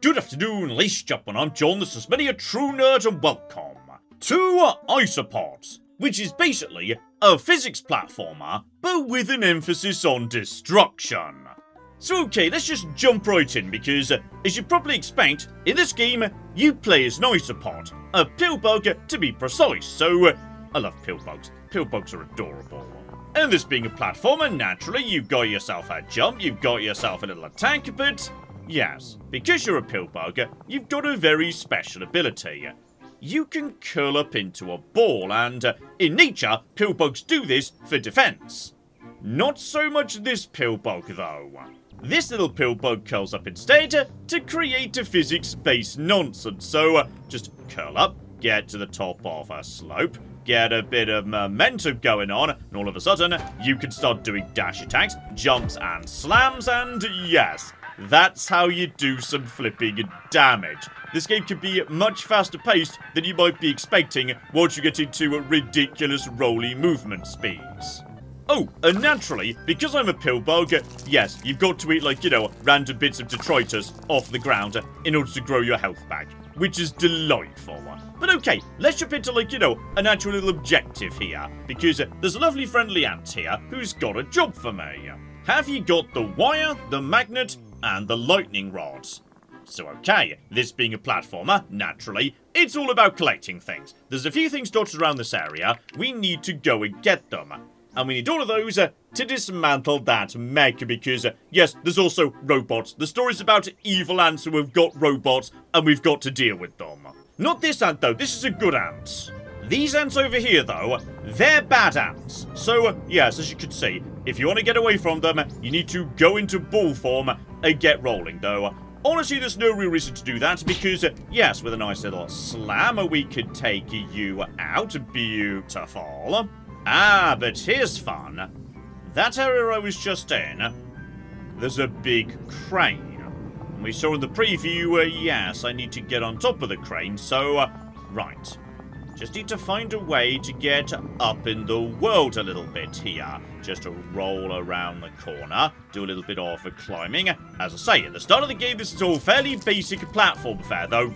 Good afternoon, ladies and gentlemen, I'm John, this is many a true nerd, and welcome to Isopods, which is basically a physics platformer, but with an emphasis on destruction. So okay, let's just jump right in, because as you probably expect, in this game, you play as an Isopod, a pill bug to be precise, so I love pill bugs. Pill bugs are adorable. And this being a platformer, naturally, you've got yourself a jump, you've got yourself a little attack, but yes, because you're a pill bug, you've got a very special ability. You can curl up into a ball, and in nature, pill bugs do this for defense. Not so much this pill bug, though. This little pill bug curls up instead to create a physics-based nonsense, so just curl up, get to the top of a slope, get a bit of momentum going on, and all of a sudden, you can start doing dash attacks, jumps, and slams, and yes, that's how you do some flipping damage. This game can be much faster paced than you might be expecting once you get into ridiculous rolly movement speeds. Oh, and naturally, because I'm a pill bug, yes, you've got to eat, like, random bits of detritus off the ground in order to grow your health back, which is delightful. But okay, let's jump into, an actual little objective here, because there's a lovely friendly ant here who's got a job for me. Have you got the wire, the magnet, and the lightning rods? So okay, this being a platformer, naturally, it's all about collecting things. There's a few things dotted around this area, we need to go and get them. And we need all of those to dismantle that mech, because, yes, there's also robots. The story's about evil ants who have got robots, and we've got to deal with them. Not this ant, though. This is a good ant. These ants over here, though, they're bad ants. So, yes, as you can see, if you want to get away from them, you need to go into ball form and get rolling, though. Honestly, there's no real reason to do that, because, yes, with a nice little slam, we could take you out. Beautiful. Ah, but here's fun. That area I was just in, there's a big crane. We saw in the preview, yes, I need to get on top of the crane, so, right. Just need to find a way to get up in the world a little bit here. Just to roll around the corner, do a little bit of climbing. As I say, at the start of the game, this is all fairly basic platform fare, though.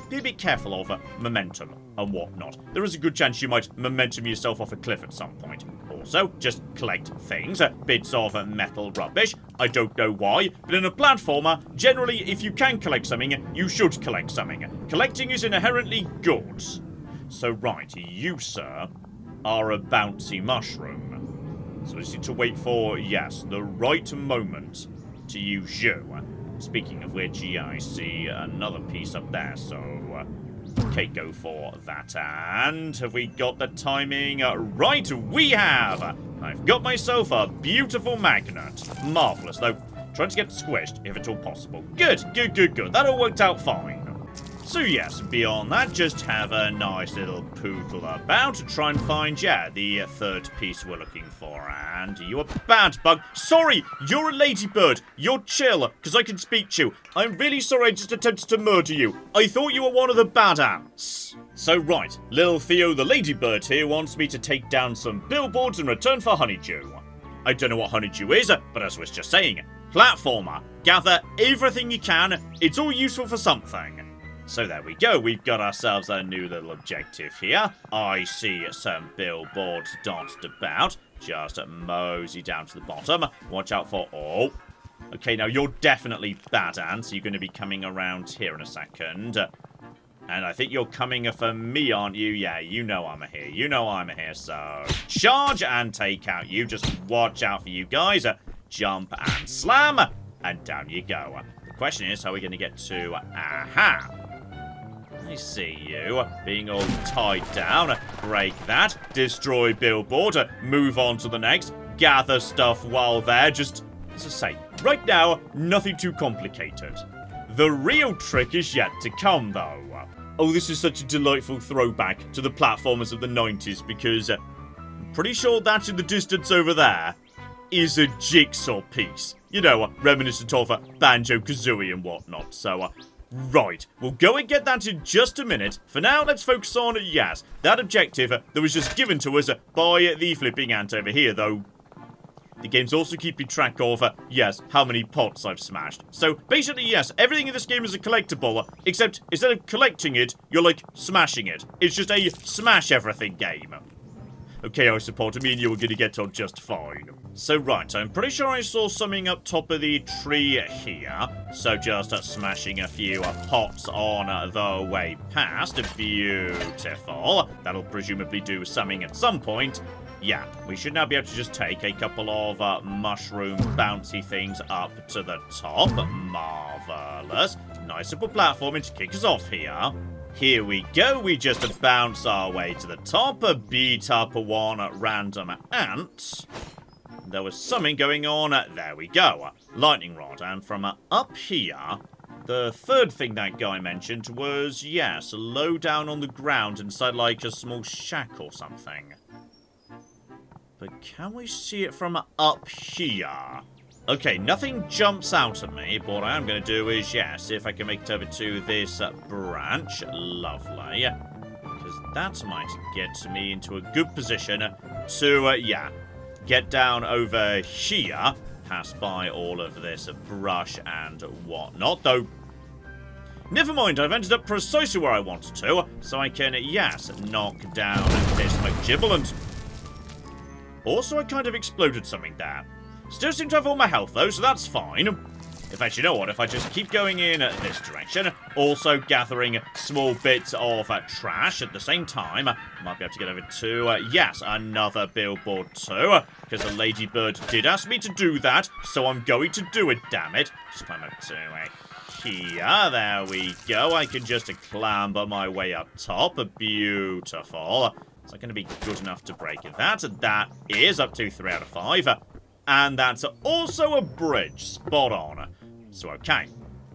Be a bit careful of momentum and whatnot. There is a good chance you might momentum yourself off a cliff at some point. Also, just collect things, bits of metal rubbish. I don't know why, but in a platformer, generally, if you can collect something, you should collect something. Collecting is inherently good. So right, you, sir, are a bouncy mushroom. So I just need to wait for, yes, the right moment to use you. Speaking of which, yeah, I see another piece up there, so okay, go for that. And have we got the timing? Right, we have! I've got myself a beautiful magnet. Marvellous, though. Trying to get squished, if at all possible. Good, good, good, good. That all worked out fine. So yes, beyond that, just have a nice little poodle about to try and find, yeah, the third piece we're looking for. And you a bad bug. Sorry, you're a ladybird. You're chill, because I can speak to you. I'm really sorry I just attempted to murder you. I thought you were one of the bad ants. So right, little Theo the ladybird here wants me to take down some billboards in return for honeydew. I don't know what honeydew is, but as I was just saying, platformer. Gather everything you can. It's all useful for something. So there we go, we've got ourselves a new little objective here. I see some billboards dotted about. Just mosey down to the bottom. Watch out for... Oh. Okay, now you're definitely bad ants. You're going to be coming around here in a second. And I think you're coming for me, aren't you? Yeah, you know I'm here. You know I'm here, so... Charge and take out you. Just watch out for you guys. Jump and slam. And down you go. The question is, how are we going to get to... Aha! I see you, being all tied down. Break that, destroy billboard, move on to the next, gather stuff while there, just, as I say, right now, nothing too complicated. The real trick is yet to come, though. Oh, this is such a delightful throwback to the platformers of the 90s, because I'm pretty sure that in the distance over there is a jigsaw piece. Reminiscent of Banjo-Kazooie and whatnot, so... Right, we'll go and get that in just a minute. For now, let's focus on, yes, that objective that was just given to us by the flipping ant over here, though. The game's also keeping track of, yes, how many pots I've smashed. So, basically, yes, everything in this game is a collectible, except instead of collecting it, you're, like, smashing it. It's just a smash everything game. Okay, Isopod, me and you are gonna get on just fine. So, right, I'm pretty sure I saw something up top of the tree here. So, just smashing a few pots on the way past. Beautiful. That'll presumably do something at some point. Yeah, we should now be able to just take a couple of mushroom bouncy things up to the top. Marvellous. Nice simple platforming to kick us off here. Here we go, we just bounce our way to the top, beat up one random ant. There was something going on, there we go. Lightning rod, and from up here, the third thing that guy mentioned was, yes, low down on the ground inside like a small shack or something. But can we see it from up here? Okay, nothing jumps out at me, but what I am going to do is, yeah, see if I can make it over to this branch. Lovely. Because that might get me into a good position to, yeah, get down over here, pass by all of this brush and whatnot, though. Never mind, I've ended up precisely where I wanted to, so I can, yes, knock down this McGibberland. Also, I kind of exploded something there. Still seem to have all my health, though, so that's fine. In fact, you know what? If I just keep going in this direction, also gathering small bits of trash at the same time, I might be able to get over to, yes, another billboard too, because a ladybird did ask me to do that, so I'm going to do it, damn it. Just climb up to here. There we go. I can just clamber my way up top. Beautiful. Is that going to be good enough to break that? That is up to 3 out of 5. And that's also a bridge. Spot on. So, okay.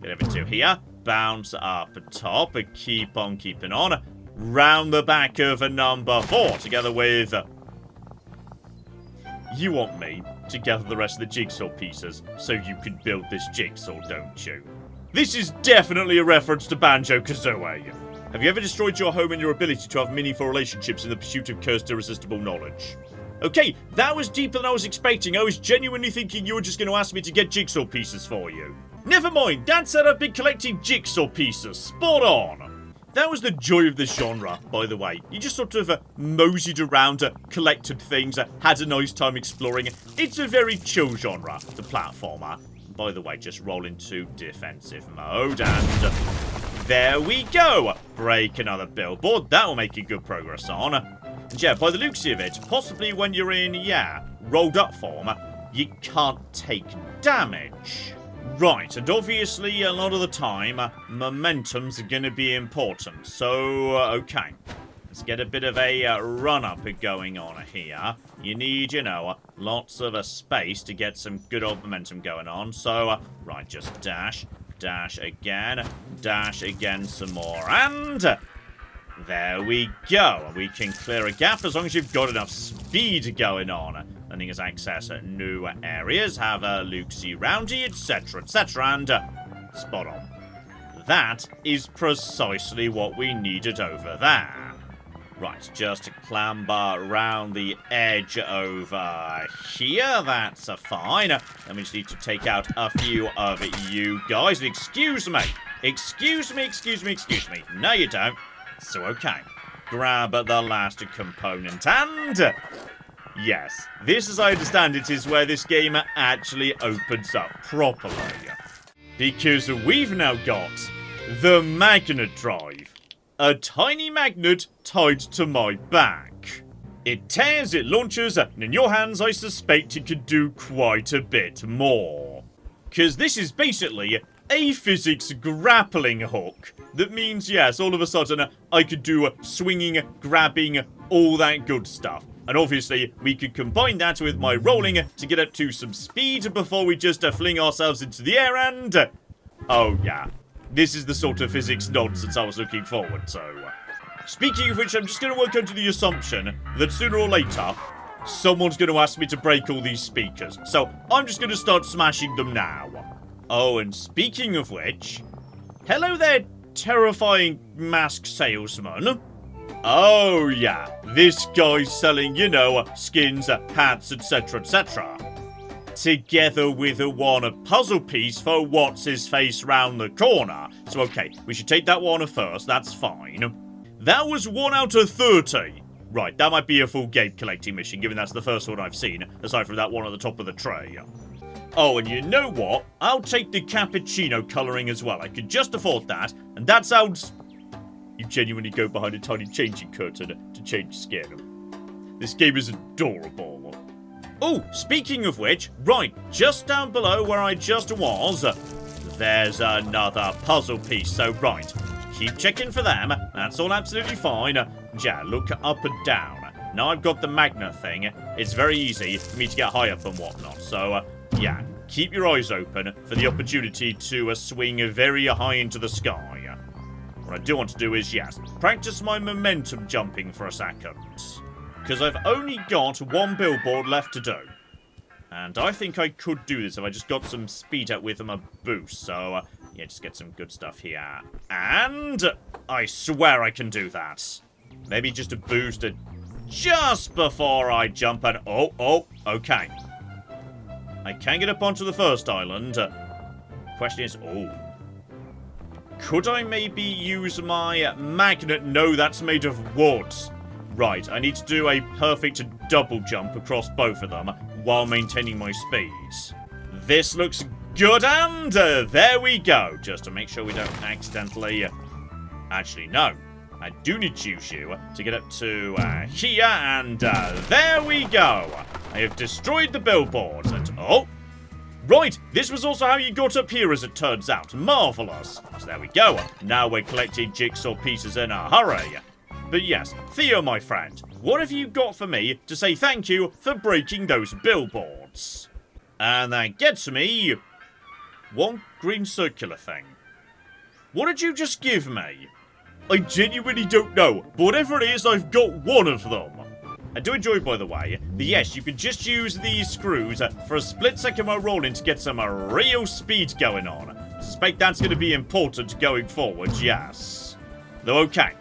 Get over to here. Bounce up top. Keep on keeping on. Round the back of number 4. Together with... You want me to gather the rest of the jigsaw pieces so you can build this jigsaw, don't you? This is definitely a reference to Banjo-Kazooie. Have you ever destroyed your home and your ability to have meaningful relationships in the pursuit of cursed irresistible knowledge? Okay, that was deeper than I was expecting. I was genuinely thinking you were just going to ask me to get jigsaw pieces for you. Never mind, Dad said I've been collecting jigsaw pieces. Spot on. That was the joy of this genre, by the way. You just sort of moseyed around, collected things, had a nice time exploring. It's a very chill genre, the platformer. By the way, just roll into defensive mode, and there we go. Break another billboard. That will make you good progress on. And yeah, by the looks of it, possibly when you're in, yeah, rolled up form, you can't take damage. Right, and obviously a lot of the time, momentum's gonna be important. So, okay. Let's get a bit of a run-up going on here. You need, you know, lots of space to get some good old momentum going on. So, right, just dash again some more, and there we go. We can clear a gap as long as you've got enough speed going on. Letting us access new areas, have a look-see-roundy, etc., and spot on. That is precisely what we needed over there. Right, just to clamber around the edge over here. That's fine. Then we just need to take out a few of you guys. And excuse me. No, you don't. So, okay. Grab the last component and... Yes, this, as I understand it, is where this game actually opens up properly. Because we've now got the magnet drive. A tiny magnet tied to my back. It tears, it launches, and in your hands I suspect it could do quite a bit more. Because this is basically a physics grappling hook. That means, yes, all of a sudden I could do swinging, grabbing, all that good stuff. And obviously, we could combine that with my rolling to get up to some speed before we just fling ourselves into the air and... Oh, yeah. This is the sort of physics nonsense I was looking forward to. Speaking of which, I'm just going to work under the assumption that sooner or later, someone's going to ask me to break all these speakers. So, I'm just going to start smashing them now. Oh, and speaking of which... Hello there, terrifying masked salesman. Oh, yeah. This guy's selling, you know, skins, hats, etc., etc. together with a one puzzle piece for what's-his-face round the corner. So, okay, we should take that one first, that's fine. That was 1 out of 30. Right, that might be a full game collecting mission, given that's the first one I've seen, aside from that one at the top of the tray. Oh, and you know what? I'll take the cappuccino colouring as well. I could just afford that, and that sounds... You genuinely go behind a tiny changing curtain to change skin. This game is adorable. Oh, speaking of which, right, just down below where I just was, there's another puzzle piece, so right, keep checking for them, that's all absolutely fine. Yeah, look up and down. Now I've got the magnet thing, it's very easy for me to get high up and whatnot, so, yeah, keep your eyes open for the opportunity to swing very high into the sky. What I do want to do is, yes, practice my momentum jumping for a second. Because I've only got one billboard left to do. And I think I could do this if I just got some speed up with my boost. So, yeah, just get some good stuff here. And I swear I can do that. Maybe just a boost just before I jump and... Oh, okay. I can get up onto the first island. Question is, could I maybe use my magnet? No, that's made of wood. Right, I need to do a perfect double jump across both of them while maintaining my speeds. This looks good, and there we go. Just to make sure we don't accidentally... Actually, no. I do need to use you to get up to here, and there we go. I have destroyed the billboards, and... Oh! Right, this was also how you got up here, as it turns out. Marvellous. So there we go. Now we're collecting jigsaw pieces in a hurry. But yes, Theo, my friend, what have you got for me to say thank you for breaking those billboards? And that gets me one green circular thing. What did you just give me? I genuinely don't know, but whatever it is, I've got one of them. I do enjoy, by the way, that yes, you can just use these screws for a split second while rolling to get some real speed going on. I suspect that's going to be important going forward, yes. Though, okay.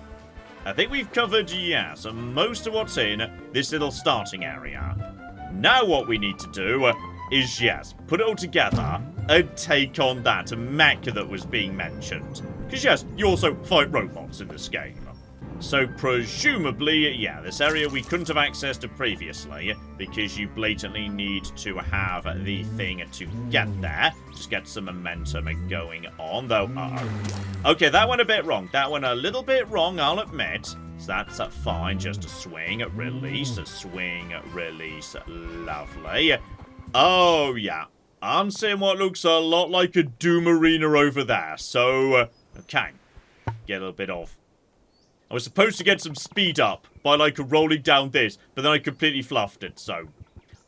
I think we've covered, yes, most of what's in this little starting area. Now what we need to do is, yes, put it all together and take on that mech that was being mentioned. Because, yes, you also fight robots in this game. So, presumably, yeah, this area we couldn't have accessed to previously because you blatantly need to have the thing to get there. Just get some momentum going on, though. Okay, that went a bit wrong. That went a little bit wrong, I'll admit. So that's fine. Just a swing, release, a swing, release. Lovely. Oh, yeah. I'm seeing what looks a lot like a Doom Arena over there. So, okay. Get a little bit of... I was supposed to get some speed up by, like, rolling down this, but then I completely fluffed it, so...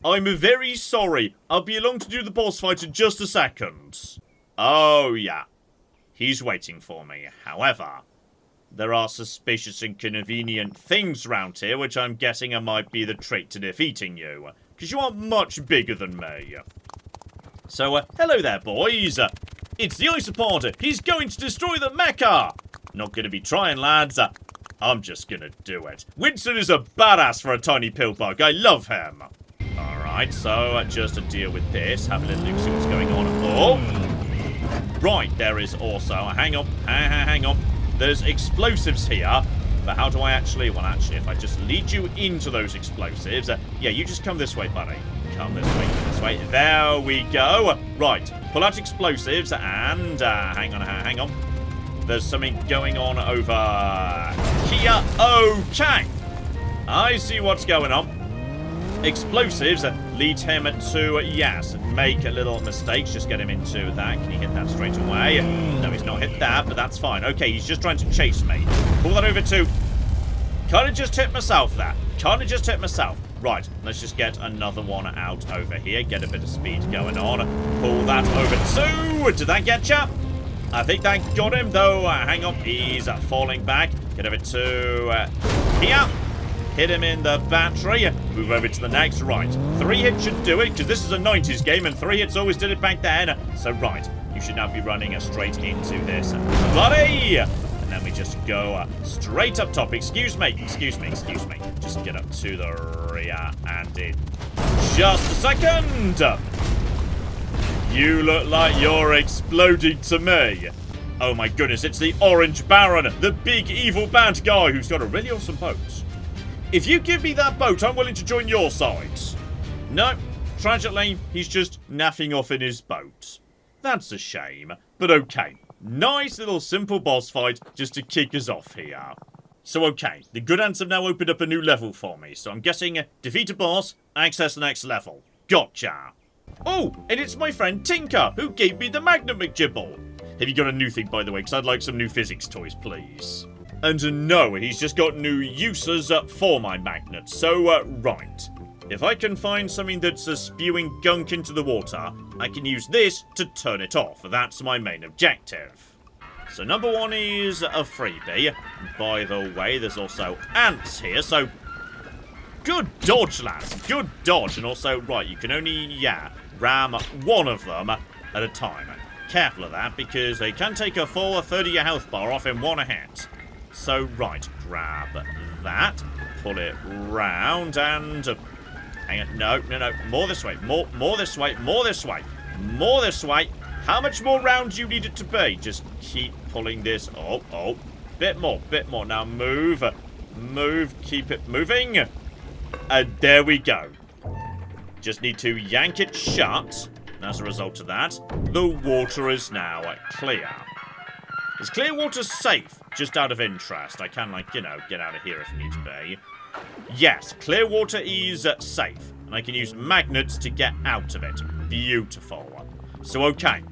I'm very sorry. I'll be along to do the boss fight in just a second. Oh, yeah. He's waiting for me. However, there are suspicious and convenient things around here, which I'm guessing might be the trick to defeating you. Because you are much bigger than me. So, hello there, boys. It's the Isopod. He's going to destroy the mecha. Not going to be trying, lads. I'm just going to do it. Winston is a badass for a tiny pill bug. I love him. Alright, so just to deal with this, have a little look, see what's going on. Oh! Right, there is also... Hang on. Hang on. There's explosives here. But how do I actually... Well, actually, if I just lead you into those explosives... yeah, you just come this way, buddy. Come this way, come this way. There we go. Right, pull out explosives and... hang on. There's something going on over here. Okay. I see what's going on. Explosives lead him to, yes, make a little mistakes. Just get him into that. Can you hit that straight away? No, he's not hit that, but that's fine. Okay, he's just trying to chase me. Pull that over to... Kind of just hit myself there. Right, let's just get another one out over here. Get a bit of speed going on. Pull that over to... Did that get you? I think that got him, though. Hang on, he's falling back. Get over to here. Hit him in the battery. Move over to the next. Right, 3 hits should do it, because this is a 90s game, and 3 hits always did it back then. So, right, you should now be running straight into this buddy. And then we just go straight up top. Excuse me. Just get up to the rear, and in just a second, You look like you're exploding to me. Oh my goodness, it's the Orange Baron, the big evil bad guy who's got a really awesome boat. If you give me that boat, I'm willing to join your sides. No, tragically, he's just naffing off in his boat. That's a shame, but okay. Nice little simple boss fight just to kick us off here. So okay, the good ants have now opened up a new level for me, so I'm guessing defeat a boss, access the next level. Gotcha. Oh, and it's my friend Tinker, who gave me the Magnet McGibble. Have you got a new thing, by the way, because I'd like some new physics toys, please. And no, he's just got new uses for my magnets, so right. If I can find something that's spewing gunk into the water, I can use this to turn it off. That's my main objective. So number one is a freebie. By the way, there's also ants here, so good dodge, lads. Good dodge. And also, right, you can only, ram one of them at a time. Careful of that, because they can take a full 30 health bar off in one hit. So, right, grab that, pull it round, and hang on, no, more this way, more this way, more this way, more this way. How much more round do you need it to be? Just keep pulling this. Oh, bit more. Now move, keep it moving. And there we go. Just need to yank it shut. And as a result of that, the water is now clear. Is clear water safe? Just out of interest. I can, like, get out of here if need be. Yes, clear water is safe. And I can use magnets to get out of it. Beautiful. So, okay.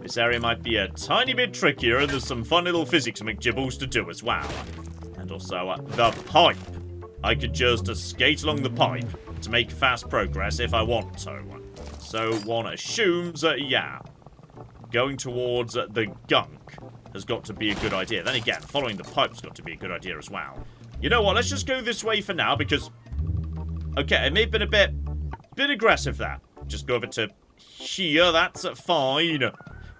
This area might be a tiny bit trickier, and there's some fun little physics McGibbles to do as well. And also, the pipe. I could just skate along the pipe to make fast progress if I want to. So, one assumes, going towards the gunk has got to be a good idea. Then again, following the pipe's got to be a good idea as well. You know what, let's just go this way for now, because... Okay, it may have been a bit aggressive, that. Just go over to here, that's fine.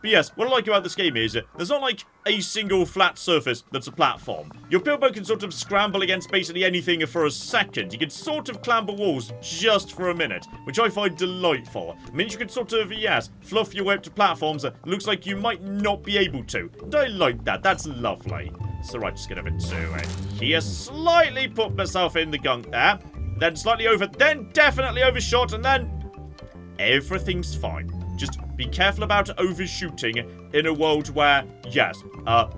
But yes, what I like about this game is, there's not like a single flat surface that's a platform. Your Bilbo can sort of scramble against basically anything for a second. You can sort of clamber walls just for a minute, which I find delightful. It means you can sort of, fluff your way up to platforms that looks like you might not be able to. And I like that, that's lovely. So right, just get over to here, slightly put myself in the gunk there, then slightly over, then definitely overshot, and then everything's fine. Just be careful about overshooting in a world where,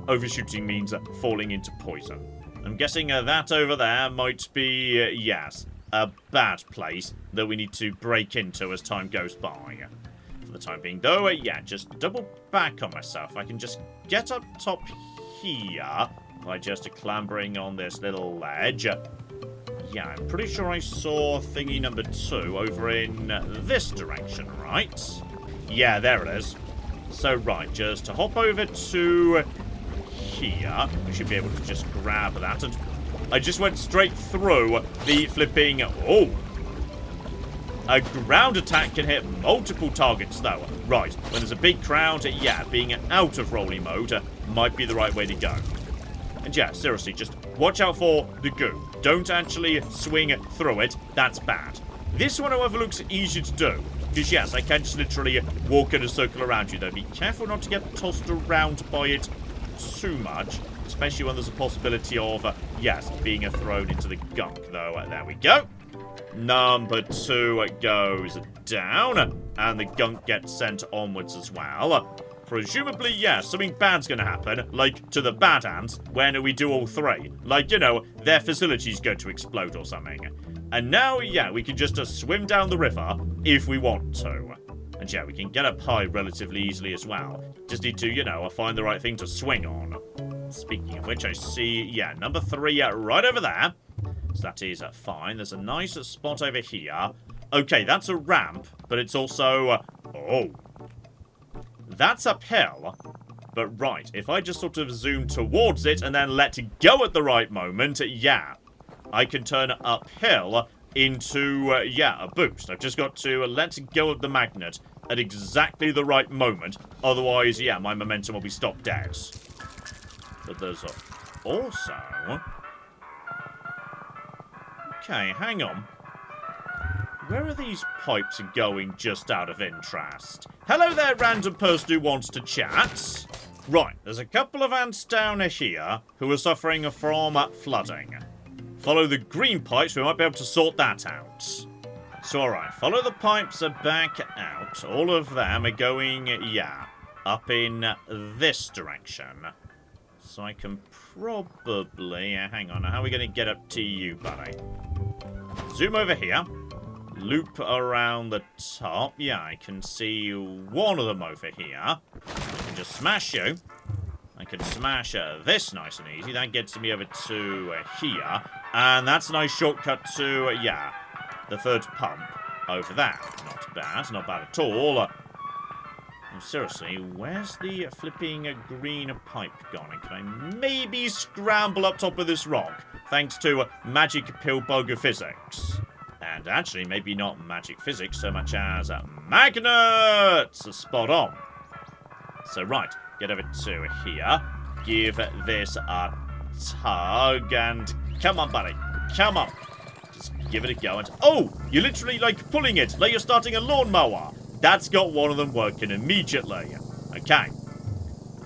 overshooting means falling into poison. I'm guessing that over there might be, a bad place that we need to break into as time goes by. For the time being, though, just double back on myself. I can just get up top here by just clambering on this little ledge. Yeah, I'm pretty sure I saw thingy number 2 over in this direction, right? Yeah, there it is. So, right, just to hop over to here. We should be able to just grab that. And I just went straight through the flipping... Oh! A ground attack can hit multiple targets, though. Right, when there's a big crowd, being out of rolling mode might be the right way to go. And seriously, just watch out for the goo. Don't actually swing through it. That's bad. This one, however, looks easy to do. Because, I can just literally walk in a circle around you, though. Be careful not to get tossed around by it too much. Especially when there's a possibility of, being thrown into the gunk, though. There we go. Number 2 goes down. And the gunk gets sent onwards as well. Presumably, something bad's gonna happen, like to the bad ants, when we do all 3. Like, their facility's going to explode or something. And now, we can just swim down the river if we want to. And we can get up high relatively easily as well. Just need to, find the right thing to swing on. Speaking of which, I see, number 3 right over there. So that is fine. There's a nice spot over here. Okay, that's a ramp, but it's also... oh. That's uphill. But right, if I just sort of zoom towards it and then let go at the right moment, I can turn uphill into, a boost. I've just got to let go of the magnet at exactly the right moment. Otherwise, my momentum will be stopped dead. But there's also... Okay, hang on. Where are these pipes going just out of interest? Hello there, random person who wants to chat. Right, there's a couple of ants down here who are suffering from flooding. Follow the green pipes, we might be able to sort that out. So, alright, follow the pipes back out. All of them are going, yeah, up in this direction. So I can probably... hang on, how are we going to get up to you, buddy? Zoom over here. Loop around the top. Yeah, I can see one of them over here. I can just smash you. I can smash this nice and easy. That gets me over to here. And that's a nice shortcut to, yeah, the third pump over there. Not bad. Not bad at all. Seriously, where's the flipping green pipe gone? And can I maybe scramble up top of this rock? Thanks to magic pill bug physics. And actually, maybe not magic physics so much as magnets! Spot on. So, right, get over to here. Give this a tug and... come on, buddy. Come on. Just give it a go and... oh! You're literally, like, pulling it like you're starting a lawnmower. That's got one of them working immediately. Okay.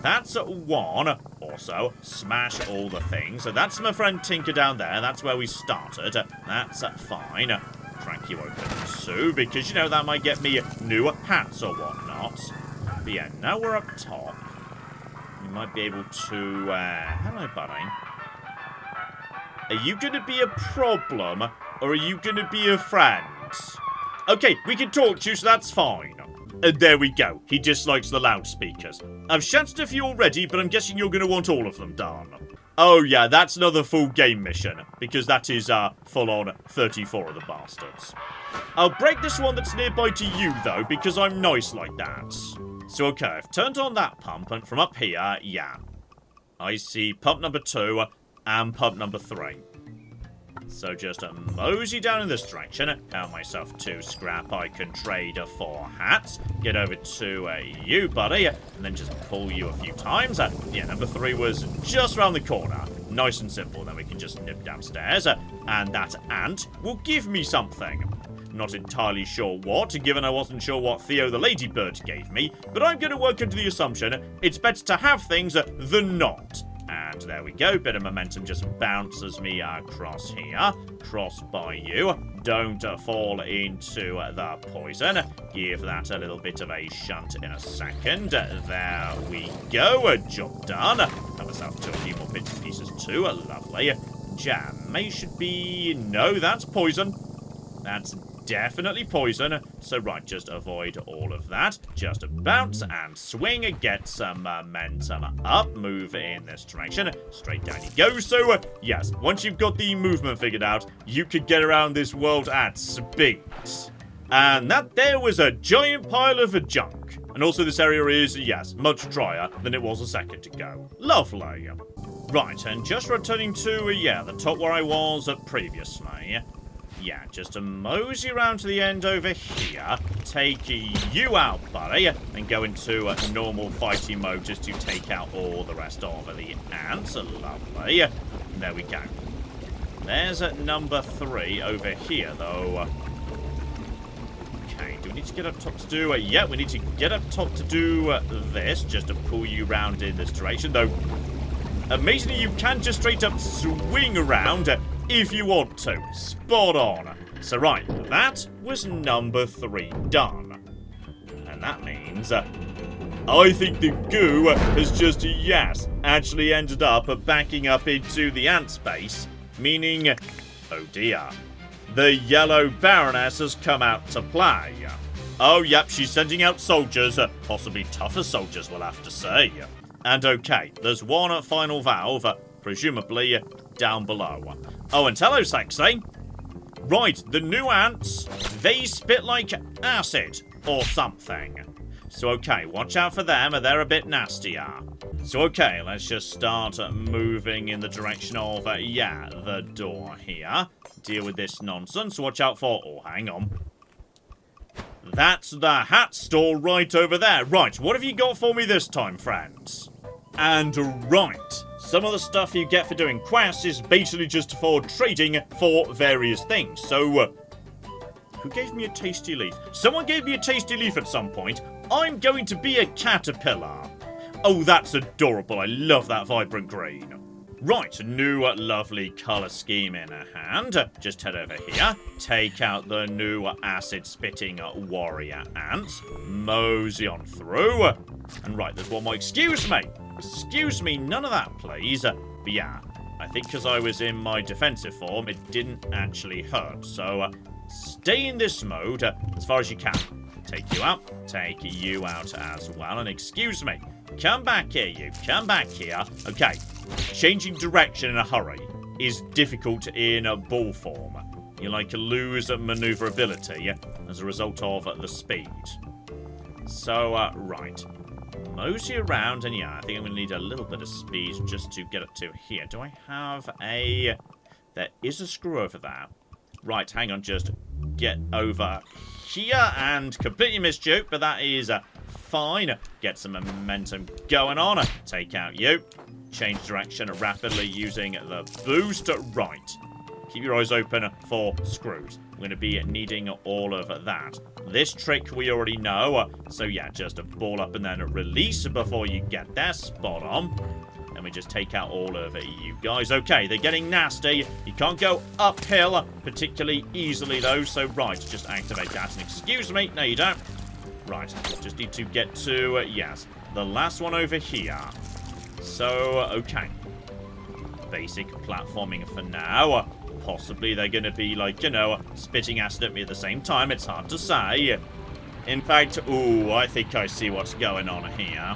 That's one. Also, smash all the things. So that's my friend Tinker down there. That's where we started. That's fine. Crank you open too, because, you know, that might get me new hats or whatnot. But yeah, now we're up top. We might be able to... hello, buddy. Are you going to be a problem, or are you going to be a friend? Okay, we can talk to you, so that's fine. And there we go. He dislikes the loudspeakers. I've shouted a few already, but I'm guessing you're going to want all of them done. Oh yeah, that's another full game mission, because that is full on 34 of the bastards. I'll break this one that's nearby to you, though, because I'm nice like that. So okay, I've turned on that pump, and from up here, yeah. I see pump number 2 and pump number 3. So just mosey down in this direction. Count myself 2 scrap I can trade for hats. Get over to you, buddy. And then just pull you a few times. Yeah, number 3 was just around the corner. Nice and simple. Then we can just nip downstairs. And that ant will give me something. Not entirely sure what, given I wasn't sure what Theo the Ladybird gave me. But I'm going to work under the assumption it's better to have things than not. And there we go, bit of momentum just bounces me across here. Cross by you. Don't fall into the poison. Give that a little bit of a shunt in a second. There we go, job done. Have myself to a few more bits and pieces too, lovely. Jam may should be... no, that's poison. That's definitely poison. So right, just avoid all of that. Just bounce and swing. Get some momentum up. Move in this direction. Straight down you go. So, yes, once you've got the movement figured out, you could get around this world at speed. And that there was a giant pile of junk. And also this area is, yes, much drier than it was a second ago. Lovely. Right, and just returning to, yeah, the top where I was previously. Yeah, just a mosey around to the end over here. Take you out, buddy. And go into normal fighting mode just to take out all the rest of the ants. Lovely. There we go. There's number 3 over here, though. Okay, do we need to get up top to do... yeah, we need to get up top to do this. Just to pull you round in this direction, though. Amazingly, you can just straight up swing around... if you want to. Spot on. So right, that was number 3 done. And that means, I think the goo has just, yes, actually ended up backing up into the ant space. Meaning, oh dear, the yellow baroness has come out to play. Oh yep, she's sending out soldiers, possibly tougher soldiers we'll have to say. And okay, there's one final valve, presumably down below. Oh, and hello, sexy. Right, the new ants, they spit like acid or something. So, okay, watch out for them, they're a bit nastier. So, okay, let's just start moving in the direction of, yeah, the door here. Deal with this nonsense. Watch out for... oh, hang on. That's the hat store right over there. Right, what have you got for me this time, friends? And right, some of the stuff you get for doing quests is basically just for trading for various things. So, who gave me a tasty leaf? Someone gave me a tasty leaf at some point. I'm going to be a caterpillar. Oh, that's adorable. I love that vibrant green. Right, a new lovely colour scheme in hand. Just head over here. Take out the new acid-spitting warrior ants. Mosey on through. And right, there's one more. Excuse me. Excuse me, none of that, please. But yeah, I think because I was in my defensive form, it didn't actually hurt. So stay in this mode as far as you can. Take you out as well. And excuse me, come back here, you. Come back here. Okay, changing direction in a hurry is difficult in a ball form. You lose maneuverability as a result of the speed. So, right. Mosey around, and yeah, I think I'm going to need a little bit of speed just to get up to here. Do I have a... There is a screw over there. Right, hang on, just get over here and completely missed you, but that is fine. Get some momentum going on. Take out you. Change direction rapidly using the boost. Right. Keep your eyes open for screws. We're going to be needing all of that. This trick we already know. So yeah, just a ball up and then a release before you get there. Spot on. Then we just take out all of you guys. Okay, they're getting nasty. You can't go uphill particularly easily though. So right, just activate that. And excuse me. No, you don't. Right, just need to get to, yes, the last one over here. So, okay. Basic platforming for now. Possibly they're going to be spitting acid at me at the same time. It's hard to say. In fact, ooh, I think I see what's going on here.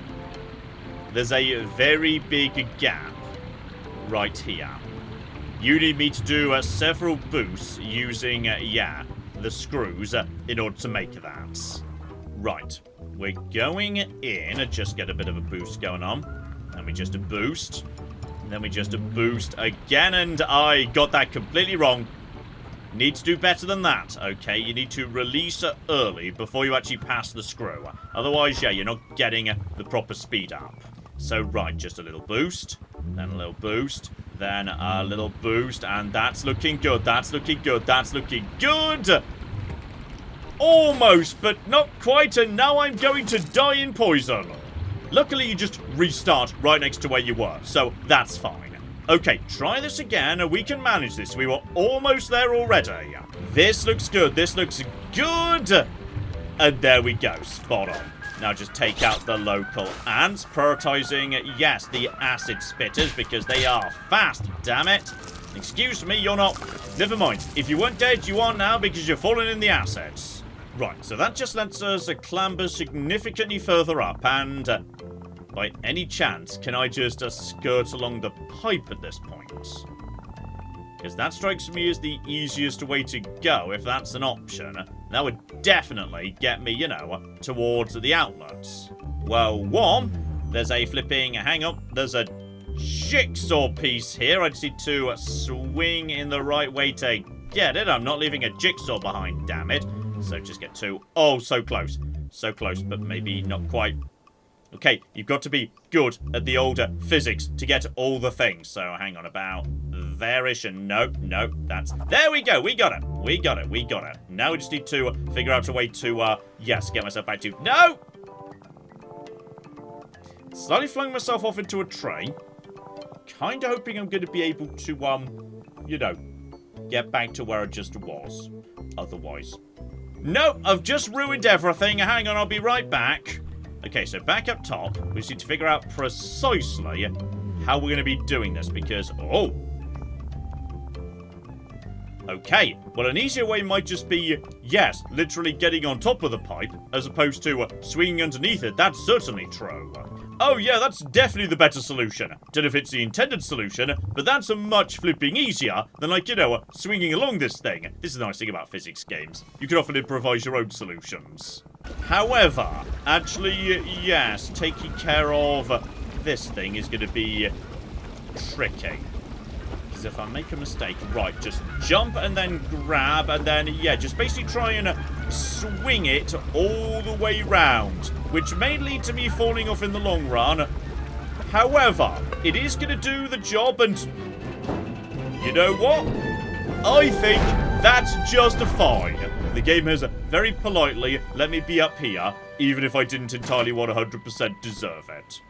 There's a very big gap right here. You need me to do several boosts using, the screws in order to make that. Right. We're going in. Just get a bit of a boost going on. And we just a boost. And then we just a boost again. And I got that completely wrong. Need to do better than that. Okay, you need to release early before you actually pass the screw. Otherwise, yeah, you're not getting the proper speed up. So, right, just a little boost. Then a little boost. Then a little boost. And that's looking good. That's looking good. That's looking good. Almost, but not quite. And now I'm going to die in poison. Luckily, you just restart right next to where you were. So, that's fine. Okay, try this again. We can manage this. We were almost there already. This looks good. This looks good. And there we go. Spot on. Now just take out the local ants. Prioritizing, yes, the acid spitters because they are fast. Damn it. Excuse me, you're not. Never mind. If you weren't dead, you are now because you're falling in the acids. Right, so that just lets us clamber significantly further up and... by any chance, can I just skirt along the pipe at this point? Because that strikes me as the easiest way to go, if that's an option. That would definitely get me, you know, towards the outlets. Well, one, there's a flipping, hang on, there's a jigsaw piece here. I just need to swing in the right way to get it. I'm not leaving a jigsaw behind, damn it. So just get to, oh, so close. So close, but maybe not quite. Okay, you've got to be good at the older physics to get all the things. So hang on, about there-ish, and nope, that's... There we go, we got it. We got it. Now we just need to figure out a way to, yes, get myself back to... No! Slightly flung myself off into a tray. Kind of hoping I'm going to be able to, you know, get back to where I just was. Otherwise. No, I've just ruined everything. Hang on, I'll be right back. Okay, so back up top, we just need to figure out precisely how we're going to be doing this, because, oh. Okay, well, an easier way might just be, yes, literally getting on top of the pipe, as opposed to swinging underneath it. That's certainly true. Oh, yeah, that's definitely the better solution. Don't know if it's the intended solution, but that's a much flipping easier than, like, you know, swinging along this thing. This is the nice thing about physics games. You can often improvise your own solutions. However, actually, yes, taking care of this thing is going to be tricky. Because if I make a mistake, right, just jump and then grab and then, yeah, just basically try and swing it all the way round, which may lead to me falling off in the long run. However, it is going to do the job, and you know what? I think that's just fine. the game has very politely let me be up here, even if I didn't entirely 100% deserve it.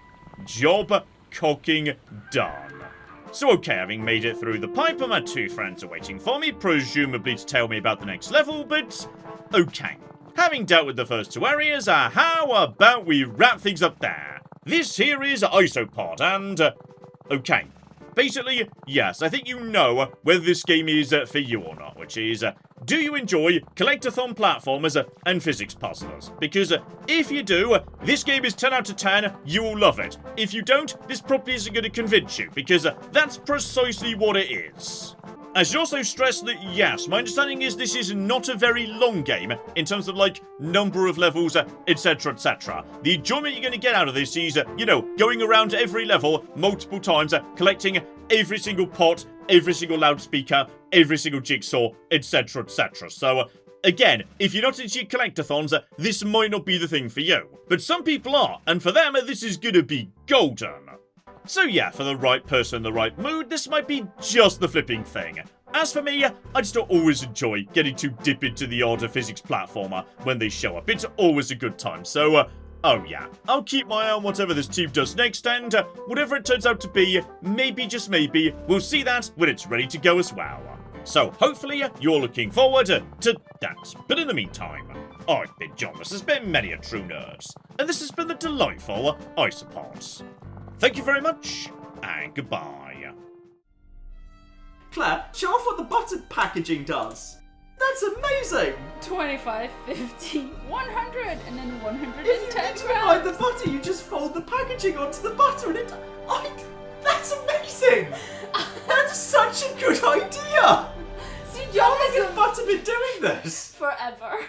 Job cocking done. So okay, having made it through the pipe, my two friends are waiting for me, presumably to tell me about the next level, but okay. Having dealt with the first two areas, how about we wrap things up there? This here is Isopod, and okay. Basically, yes, I think you know whether this game is for you or not, which is, do you enjoy collectathon platformers and physics puzzlers? Because if you do, this game is 10 out of 10, you will love it. If you don't, this probably isn't going to convince you, because that's precisely what it is. I should also stress that, yes, my understanding is this is not a very long game in terms of, like, number of levels, etc, etc. The enjoyment you're going to get out of this is, you know, going around every level multiple times, collecting every single pot, every single loudspeaker, every single jigsaw, etc, etc. So, again, if you're not into collectathons, this might not be the thing for you. But some people are, and for them, this is going to be golden. So yeah, for the right person in the right mood, this might be just the flipping thing. As for me, I just don't always enjoy getting to dip into the odd physics platformer when they show up. It's always a good time, so oh yeah, I'll keep my eye on whatever this team does next, and whatever it turns out to be, maybe, just maybe, we'll see that when it's ready to go as well. So hopefully you're looking forward to that. But in the meantime, I've been John, this has been Many a True Nerds, and this has been the delightful Isopods. Thank you very much, and goodbye. Claire, show off what the butter packaging does. That's amazing! 25, 50, 100, and then 110 If you need to buy the butter, you just fold the packaging onto the butter and that's amazing! That's such a good idea! See, How John long is has butter been doing this? forever.